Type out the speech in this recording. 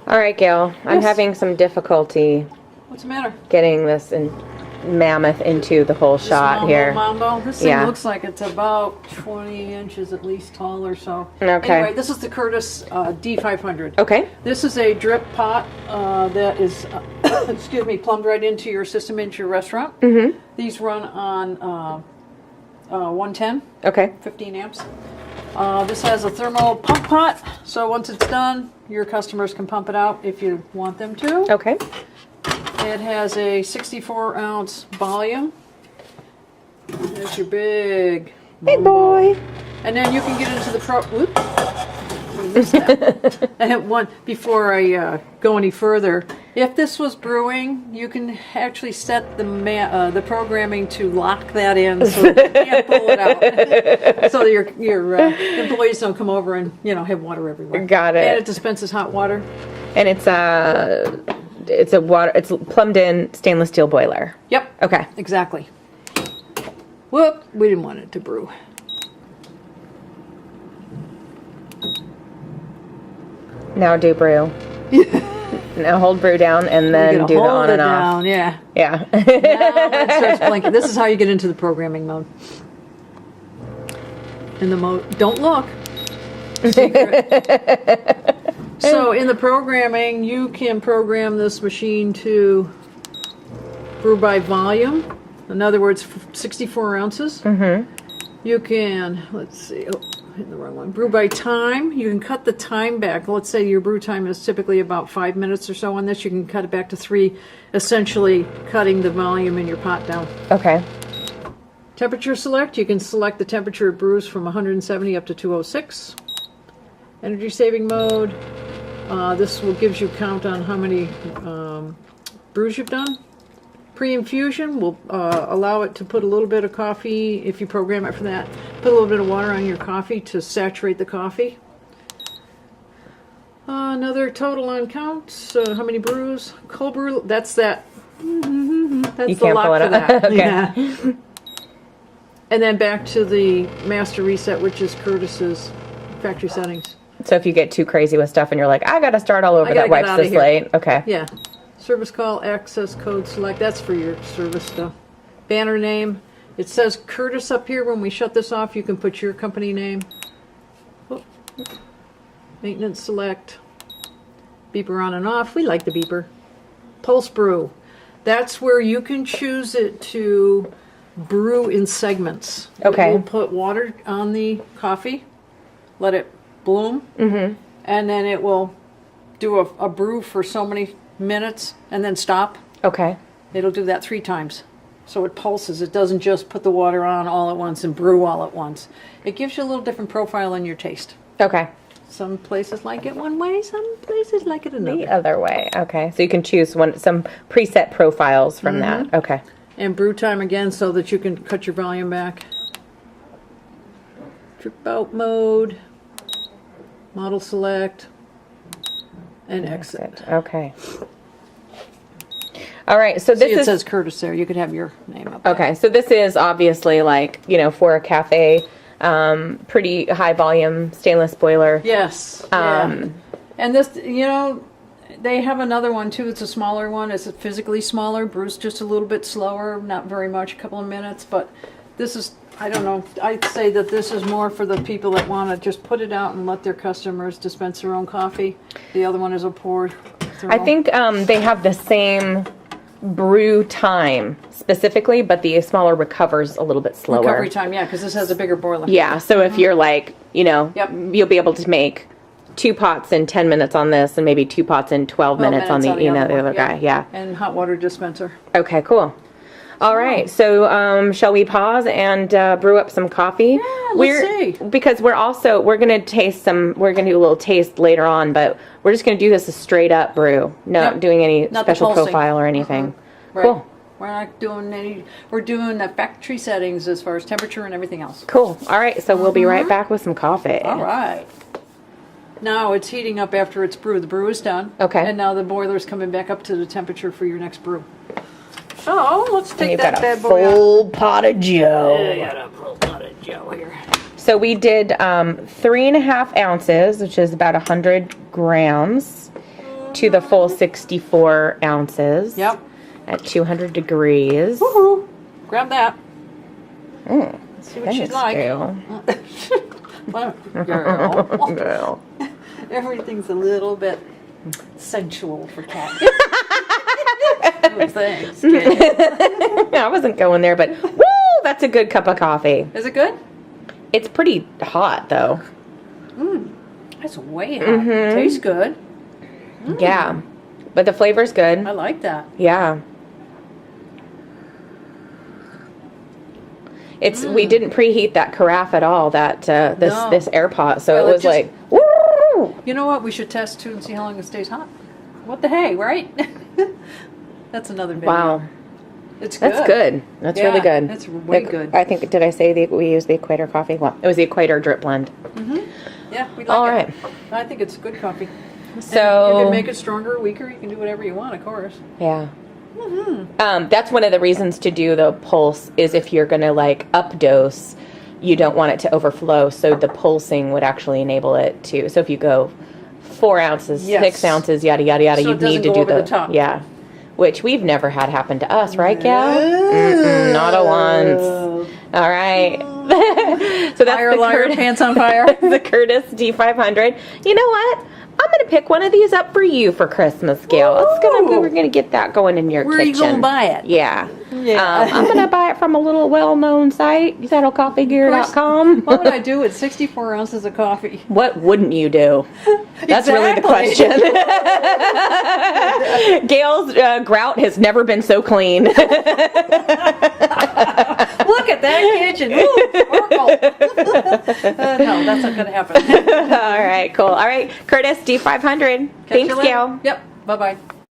All right, Gail. I'm having some difficulty. What's the matter? Getting this mammoth into the whole shot here. Mambo. This thing looks like it's about 20 inches at least tall or so. Okay. Anyway, this is the Curtis D500. Okay. This is a drip pot that is, excuse me, plumbed right into your system, into your restaurant. Mm-hmm. These run on 110. Okay. 15 amps. This has a thermal pump pot, so once it's done, your customers can pump it out if you want them to. Okay. It has a 64-ounce volume. There's your big boy. And then you can get into the before I go any further. If this was brewing, you can actually set the programming to lock that in so you can't pull it out. So your employees don't come over and have water everywhere. Got it. And it dispenses hot water. And it's plumbed in stainless steel boiler. Yep. Okay. Exactly. Whoop, we didn't want it to brew. Now do brew. Now hold brew down and then do the on and off. Down, yeah. Yeah. Now it starts blinking. This is how you get into the programming mode. In the mode, don't look. Secret. So in the programming, you can program this machine to brew by volume. In other words, 64 ounces. Mm-hmm. You can, let's see, hitting the wrong one. Brew by time. You can cut the time back. Let's say your brew time is typically about 5 minutes or so on this. You can cut it back to 3, essentially cutting the volume in your pot down. Okay. Temperature select. You can select the temperature it brews from 170 up to 206. Energy saving mode. This gives you count on how many brews you've done. Pre-infusion will allow it to put a little bit of coffee, if you program it for that. Put a little bit of water on your coffee to saturate the coffee. Another total on counts. How many brews? Cold brew. That's that. That's the lock for that. Okay. Yeah. And then back to the master reset, which is Curtis's factory settings. So if you get too crazy with stuff and you're like, I got to start all over, that wipes the slate. Okay. Yeah. Service call, access code select. That's for your service stuff. Banner name. It says Curtis up here. When we shut this off, you can put your company name. Oh. Maintenance select. Beeper on and off. We like the beeper. Pulse brew. That's where you can choose it to brew in segments. Okay. We'll put water on the coffee. Let it bloom. Mm-hmm. And then it will do a brew for so many minutes and then stop. Okay. It'll do that 3 times. So it pulses. It doesn't just put the water on all at once and brew all at once. It gives you a little different profile in your taste. Okay. Some places like it one way, some places like it another. The other way. Okay. So you can choose some preset profiles from that. Okay. And brew time again so that you can cut your volume back. Drip out mode. Model select. And exit. Okay. All right. So this it says Curtis there. You could have your name up there. Okay. So this is obviously like, for a cafe, pretty high volume stainless boiler. Yes. And this, they have another one too. It's a smaller one. It's physically smaller. Brews just a little bit slower. Not very much, a couple of minutes. But this is, I don't know. I'd say that this is more for the people that want to just put it out and let their customers dispense their own coffee. The other one is a pour. I think they have the same brew time specifically, but the smaller recovers a little bit slower. Recovery time, yeah, because this has a bigger boiler. Yeah, so if you're like, you'll be able to make 2 pots in 10 minutes on this and maybe 2 pots in 12 minutes on the other guy. Yeah. And hot water dispenser. Okay, cool. All right, so shall we pause and brew up some coffee? Yeah, let's see. Because we're going to taste we're going to do a little taste later on, but we're just going to do this a straight up brew. Not doing any special profile or anything. Right. Cool. We're not doing we're doing the factory settings as far as temperature and everything else. Cool. All right, so we'll be right back with some coffee. All right. Now it's heating up after it's brewed. The brew is done. Okay. And now the boiler's coming back up to the temperature for your next brew. So let's take that got bad a boy full pot of Joe. I got a full pot of Joe here. So we did 3.5 ounces, which is about 100 grams. to the full 64 ounces. Yep. At 200 degrees. Woohoo! Grab that. Mm, Let's see what she's like. Girl. Girl. Everything's a little bit sensual for Kat. Oh, thanks. I wasn't going there, but woo, that's a good cup of coffee. Is it good? It's pretty hot, though. That's way hot. Tastes good. Yeah, but the flavor's good. I like that. Yeah. It's we didn't preheat that carafe at all. That this Airpot, so Well, it was just- like woo. You know what? We should test too and see how long it stays hot. What the hey, right? That's another video. Wow, It's good. that's good. That's really good. It's way good. I think did I say we use the Equator coffee? Well, it was the Equator drip blend. Yeah, we like All it. right. I think it's good coffee. So you can make it stronger or weaker. You can do whatever you want, of course. yeah. That's one of the reasons to do the pulse is if you're going to like up dose, you don't want it to overflow. So the pulsing would actually enable it to. So if you go 4 ounces, Yes. 6 ounces, yada yada yada, So you it doesn't need to go do over the top. Yeah, which we've never had happen to us, right, Gal? Not a once. All right. So that's Fire the liar, Curtis, pants on fire. the Curtis D500. You know what? I'm going to pick one of these up for you for Christmas, Gail. We're going to get that going in your Where kitchen. are you going to buy it? Yeah. Yeah. I'm going to buy it from a little well-known site, saddlecoffeegear.com. What would I do with 64 ounces of coffee? What wouldn't you do? That's really the Exactly. question. Gail's grout has never been so clean. Look at that kitchen. Ooh, sparkle. No, that's not going to happen. All right, cool. All right, Curtis, D500. Catch Thanks, you later. Gail. Yep. Bye-bye.